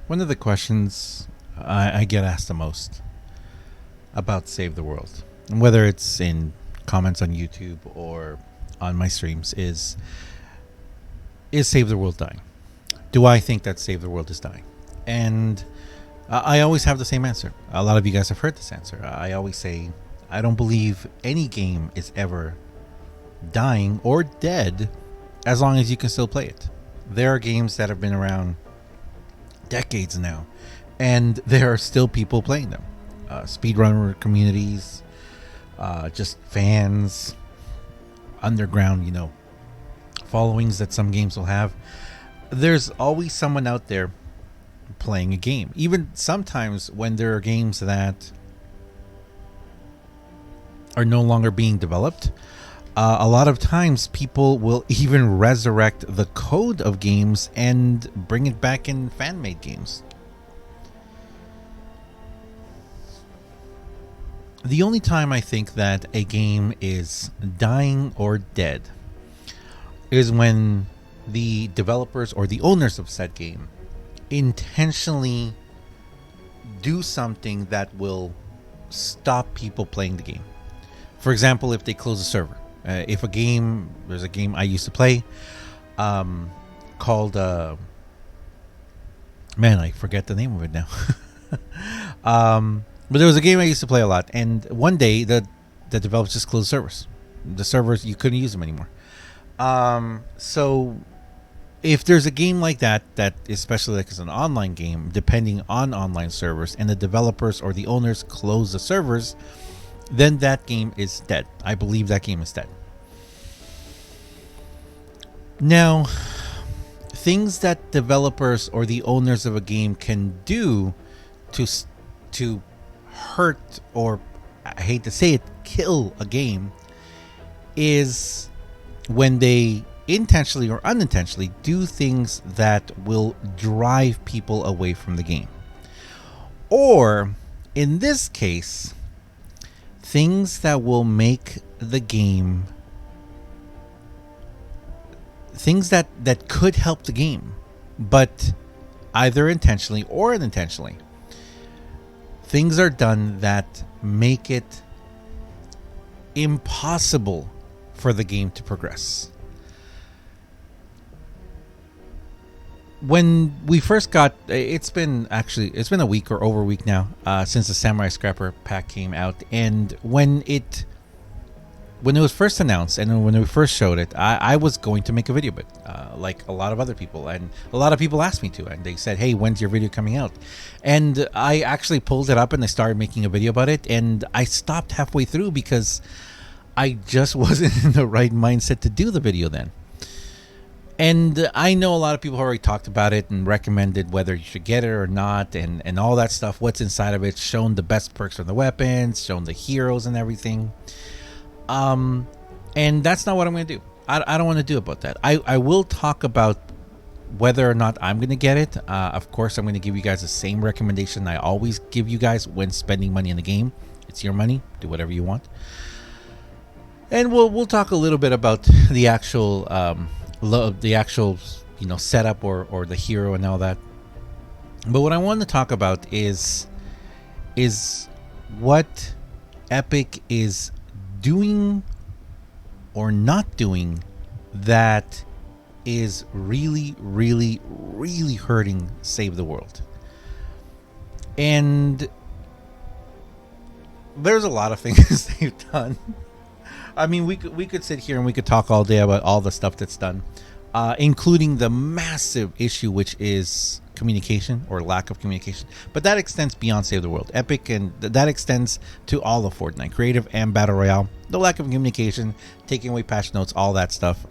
One of the questions I get asked the most about Save the World, and whether it's in comments on YouTube or on my streams, is Save the World dying? Do I think that Save the World is dying? And I always have the same answer. A lot of you guys have heard this answer. I always say, I don't believe any game is ever dying or dead as long as you can still play it. There are games that have been around decades now, and there are still people playing them. Speedrunner communities, just fans, underground, followings that some games will have. There's always someone out there playing a game. Even sometimes when there are games that are no longer being developed, a lot of times people will even resurrect the code of games and bring it back in fan-made games. The only time I think that a game is dying or dead is when the developers or the owners of said game intentionally do something that will stop people playing the game. For example, if they close a server. If there's a game I used to play called, I forget the name of it now. But there was a game I used to play a lot, and one day the developers just closed servers. The servers, you couldn't use them anymore. So if there's a game like that, especially like it's an online game, depending on online servers, and the developers or the owners close the servers, then that game is dead. I believe that game is dead. Now, things that developers or the owners of a game can do to hurt, or I hate to say it, kill a game, is when they intentionally or unintentionally do things that will drive people away from the game. Or, in this case, things that will make the game, things that could help the game, but either intentionally or unintentionally, things are done that make it impossible for the game to progress. When we first got, it's been a week or over a week now since the Samurai Scrapper pack came out, and when it was first announced and when we first showed it, I was going to make a video of it, like a lot of other people, and a lot of people asked me to, and they said, hey, when's your video coming out? And I actually pulled it up and I started making a video about it, and I stopped halfway through because I just wasn't in the right mindset to do the video then. And I know a lot of people already talked about it and recommended whether you should get it or not, and all that stuff, what's inside of it, shown the best perks from the weapons, shown the heroes and everything. And that's not what I'm going to do. I don't want to do about that. I will talk about whether or not I'm going to get it. Of course, I'm going to give you guys the same recommendation I always give you guys when spending money in the game. It's your money. Do whatever you want. And we'll talk a little bit about the actual setup or the hero and all that. But what I want to talk about is what Epic is doing or not doing that is really, really, really hurting Save the World. And there's a lot of things they've done. I mean, we could sit here and we could talk all day about all the stuff that's done, including the massive issue, which is communication or lack of communication. But that extends beyond Save the World. Epic, and that extends to all of Fortnite, creative and battle royale. The lack of communication, taking away patch notes, all that stuff.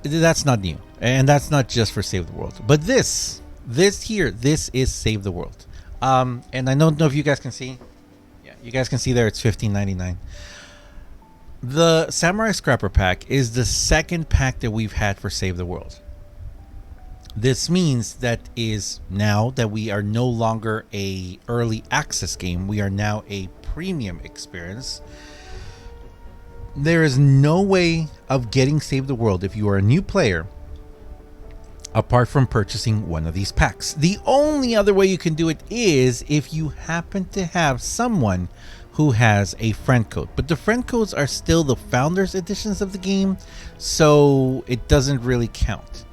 That's not new, and that's not just for Save the World. But this is Save the World. And I don't know if you guys can see. Yeah, you guys can see there. It's $15.99. The Samurai Scrapper pack is the second pack that we've had for Save the World. This means that is now that we are no longer a early access game. We are now a premium experience. There is no way of getting Save the World if you are a new player apart from purchasing one of these packs. The only other way you can do it is if you happen to have someone who has a friend code. But the friend codes are still the founders editions of the game, so it doesn't really count.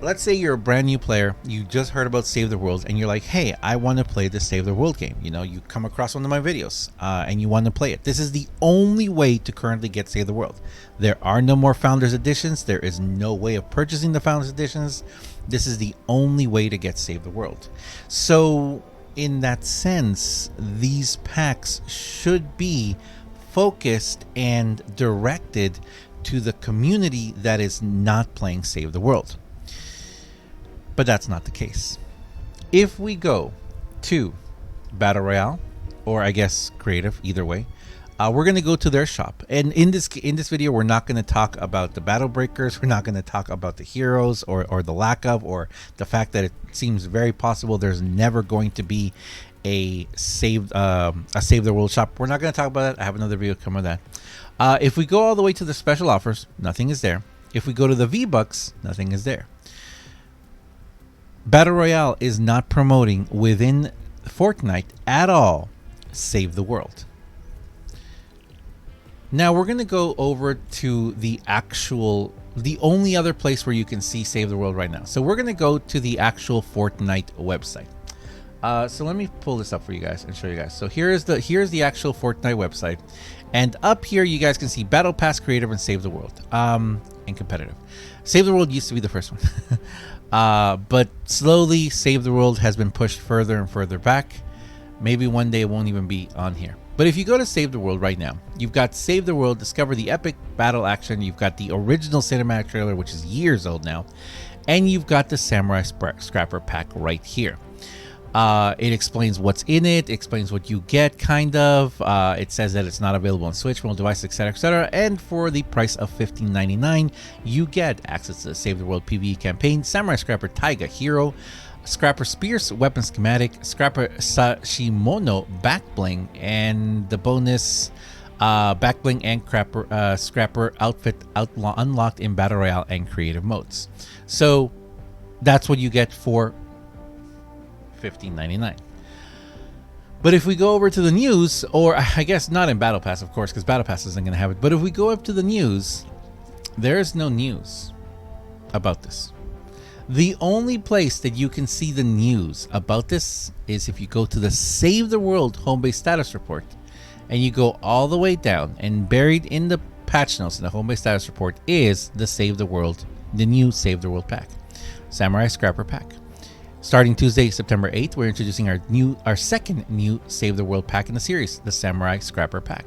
Let's say you're a brand new player, you just heard about Save the World, and you're like, hey, I want to play the Save the World game. You know, you come across one of my videos and you want to play it. This is the only way to currently get Save the World. There are no more Founders Editions. There is no way of purchasing the Founders Editions. This is the only way to get Save the World. So, in that sense, these packs should be focused and directed to the community that is not playing Save the World. But that's not the case. If we go to Battle Royale, or I guess Creative, either way, we're going to go to their shop. And in this video, we're not going to talk about the Battle Breakers. We're not going to talk about the heroes or the lack of, or the fact that it seems very possible there's never going to be a Save the World shop. We're not going to talk about that. I have another video coming on that. If we go all the way to the special offers, nothing is there. If we go to the V-Bucks, nothing is there. Battle Royale is not promoting within Fortnite at all Save the World. Now we're going to go over to the only other place where you can see Save the World right now. So we're going to go to the actual Fortnite website. So let me pull this up for you guys and show you guys. So here's the actual Fortnite website. And up here you guys can see Battle Pass, Creative, and Save the World. And Competitive. Save the World used to be the first one. But slowly Save the World has been pushed further and further back. Maybe one day it won't even be on here. But if you go to Save the World right now, you've got Save the World, Discover the Epic Battle Action. You've got the original cinematic trailer, which is years old now. And you've got the Samurai Scrapper pack right here. It explains what's in it, explains what you get, kind of. It says that it's not available on Switch, mobile devices, etc., etc. And for the price of $15.99, you get access to the Save the World PvE campaign, Samurai Scrapper Taiga Hero, Scrapper Spears Weapon Schematic, Scrapper Sashimono Back Bling, and the bonus Back Bling and Scrapper Outfit unlocked in Battle Royale and Creative modes. So that's what you get for $15.99. But if we go over to the news, or I guess not in Battle Pass, of course, because Battle Pass isn't going to have it. But if we go up to the news, there is no news about this. The only place that you can see the news about this is if you go to the Save the World home base status report, and you go all the way down, and buried in the patch notes in the home base status report is the Save the World, the new Save the World pack, Samurai Scrapper pack. Starting Tuesday, September 8th, we're introducing our second new Save the World pack in the series, the Samurai Scrapper pack.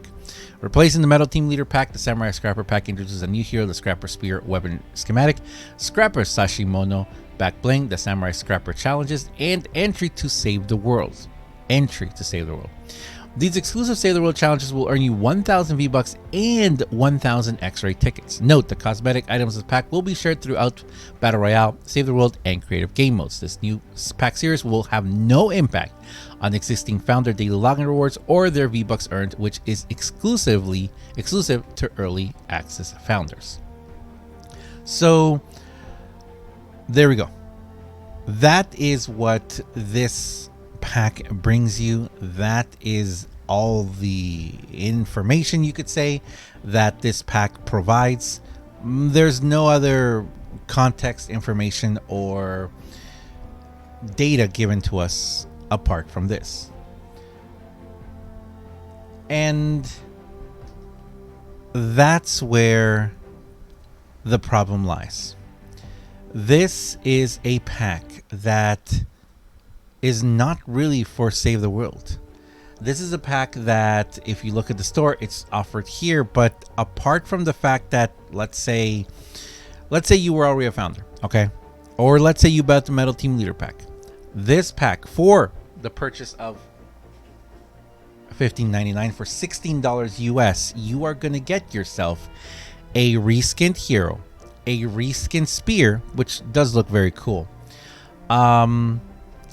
Replacing the Metal Team Leader pack, the Samurai Scrapper pack introduces a new hero, the Scrapper Spear Weapon Schematic, Scrapper Sashimono Back Bling, the Samurai Scrapper Challenges, and entry to Save the World. These exclusive Save the World challenges will earn you 1,000 V-Bucks and 1,000 X-Ray tickets. Note, the cosmetic items of the pack will be shared throughout Battle Royale, Save the World, and Creative game modes. This new pack series will have no impact on existing Founder daily login rewards or their V-Bucks earned, which is exclusive to early access Founders. So, there we go. That is what this pack brings you. That is all the information, you could say, that this pack provides. There's no other context, information, or data given to us apart from this. And that's where the problem lies. This is a pack that is not really for Save the World. This is a pack that, if you look at the store, it's offered here, but apart from the fact that, let's say you were already a founder, okay? Or let's say you bought the Metal Team Leader pack. This pack, for the purchase of $15.99 for $16 US, you are going to get yourself a reskinned hero, a reskinned spear, which does look very cool.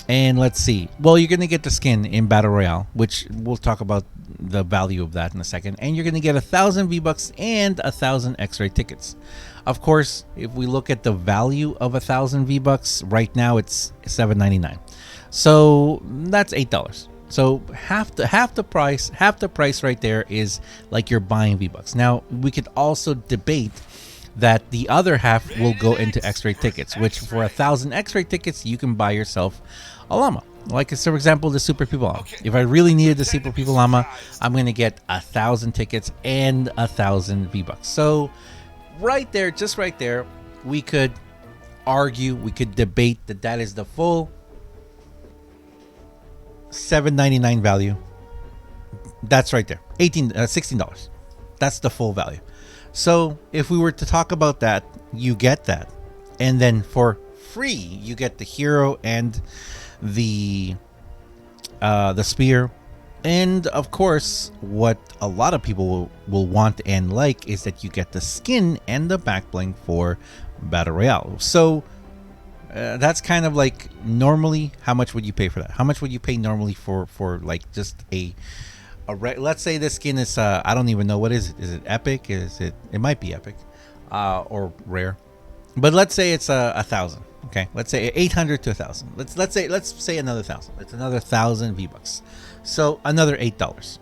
And let's see. Well, you're gonna get the skin in Battle Royale, which we'll talk about the value of that in a second. And you're gonna get 1,000 V-Bucks and 1,000 X-ray tickets. Of course, if we look at the value of 1,000 V-Bucks right now, it's $7.99. So that's $8. So half the price right there is like you're buying V-Bucks. Now we could also debate that the other half will go into X-ray tickets, which for 1,000 X-ray tickets you can buy yourself a llama. Like, for example, the Super People Llama. If I really needed the Super People Llama, I'm going to get 1,000 tickets and 1,000 V-Bucks. So right there, just right there, we could argue, we could debate that is the full $7.99 value. That's right there. $16. That's the full value. So if we were to talk about that, you get that. And then for free, you get the hero and the spear. And of course, what a lot of people will want and like is that you get the skin and the back bling for Battle Royale. So that's kind of like, normally, how much would you pay for that? How much would you pay normally for like just let's say this skin is I don't even know, what is it? Is it epic? It might be epic, or rare. But let's say it's 1,000. Okay, let's say 800 to 1,000. Let's say another 1,000. It's another 1,000 V-Bucks. So another $8.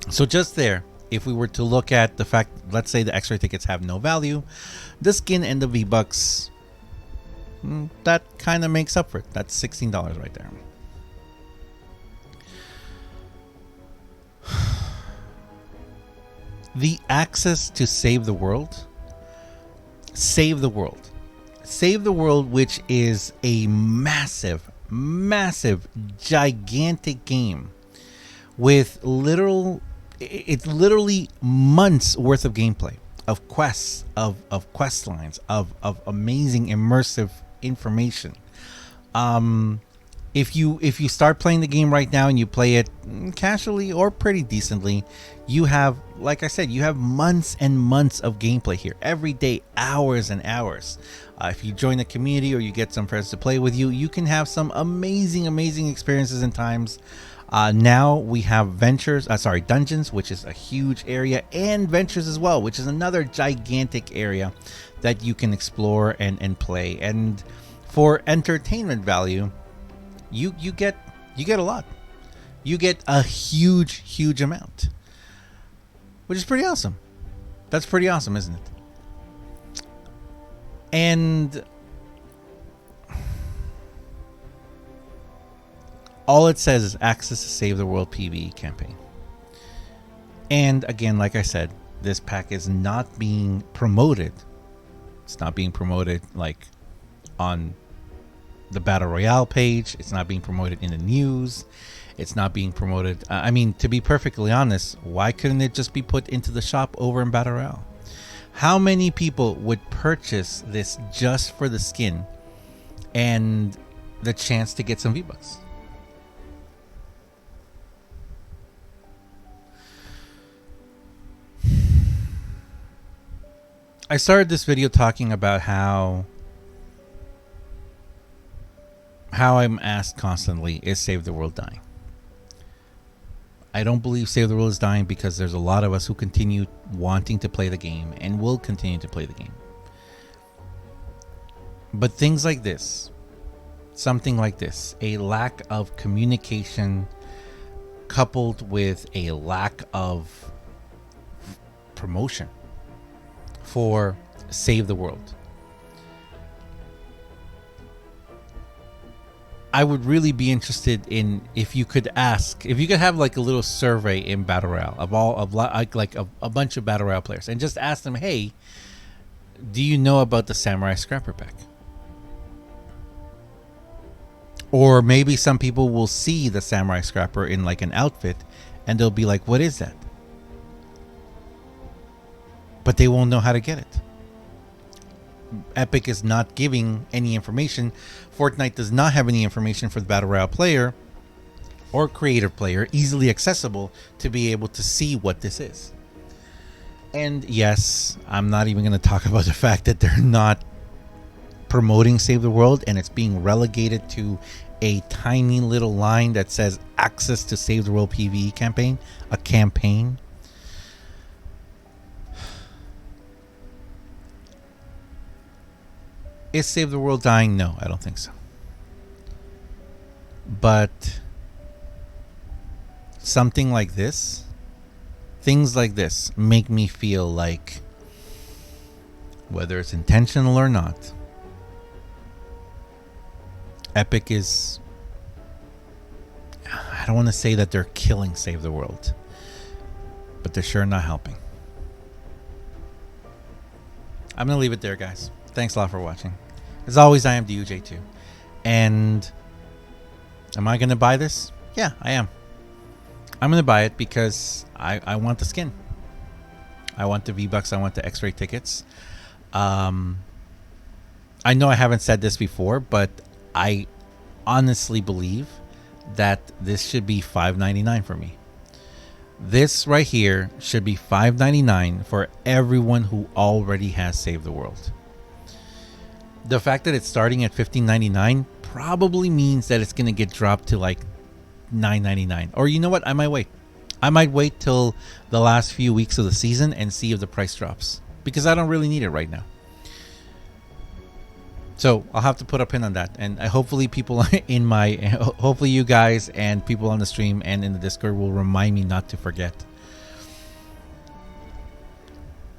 So just there, if we were to look at the fact, let's say the X-ray tickets have no value, the skin and the V-Bucks, that kind of makes up for it. That's $16 right there. The access to Save the World, which is a massive, gigantic game with it's literally months worth of gameplay, of quests, of quest lines, of amazing immersive information. If you start playing the game right now and you play it casually or pretty decently, you have, like I said, you have months and months of gameplay here every day, hours and hours. If you join the community or you get some friends to play with you, you can have some amazing experiences and times. Now we have dungeons, which is a huge area, and ventures as well, which is another gigantic area that you can explore and play. And for entertainment value, you get a lot. You get a huge amount, which is pretty awesome. That's pretty awesome, isn't it? And all it says is access to Save the World PvE campaign. And again, like I said, this pack is not being promoted. It's not being promoted like on the Battle Royale page. It's not being promoted in the news. It's not being promoted. I mean, to be perfectly honest, why couldn't it just be put into the shop over in Battle Royale? How many people would purchase this just for the skin and the chance to get some V-Bucks? I started this video talking about how I'm asked constantly, is Save the World dying? I don't believe Save the World is dying, because there's a lot of us who continue wanting to play the game and will continue to play the game. But things like this, something like this, a lack of communication coupled with a lack of promotion for Save the World, I would really be interested in if you could have like a little survey in Battle Royale of a bunch of Battle Royale players, and just ask them, hey, do you know about the Samurai Scrapper pack? Or maybe some people will see the Samurai Scrapper in like an outfit and they'll be like, what is that? But they won't know how to get it. Epic is not giving any information. Fortnite does not have any information for the Battle Royale player or creative player easily accessible to be able to see what this is. And yes, I'm not even going to talk about the fact that they're not promoting Save the World and it's being relegated to a tiny little line that says access to Save the World PvE campaign, a campaign. Is Save the World dying? No, I don't think so. But something like this, things like this make me feel like, whether it's intentional or not, Epic is, I don't want to say that they're killing Save the World, but they're sure not helping. I'm going to leave it there, guys. Thanks a lot for watching. As always, I am DUJ2. And am I going to buy this? Yeah, I am. I'm going to buy it because I want the skin. I want the V-Bucks. I want the X-ray tickets. I know I haven't said this before, but I honestly believe that this should be $5.99 for me. This right here should be $5.99 for everyone who already has Save the World. The fact that it's starting at $15.99 probably means that it's going to get dropped to like $9.99. Or you know what? I might wait. I might wait till the last few weeks of the season and see if the price drops, because I don't really need it right now. So I'll have to put a pin on that, and hopefully people hopefully you guys and people on the stream and in the Discord will remind me not to forget.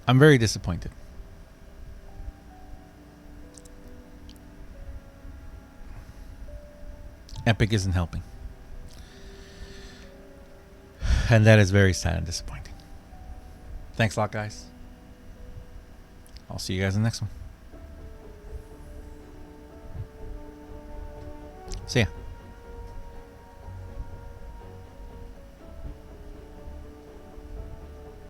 I'm very disappointed. Epic isn't helping, and that is very sad and disappointing. Thanks a lot, guys. I'll see you guys in the next one. See ya.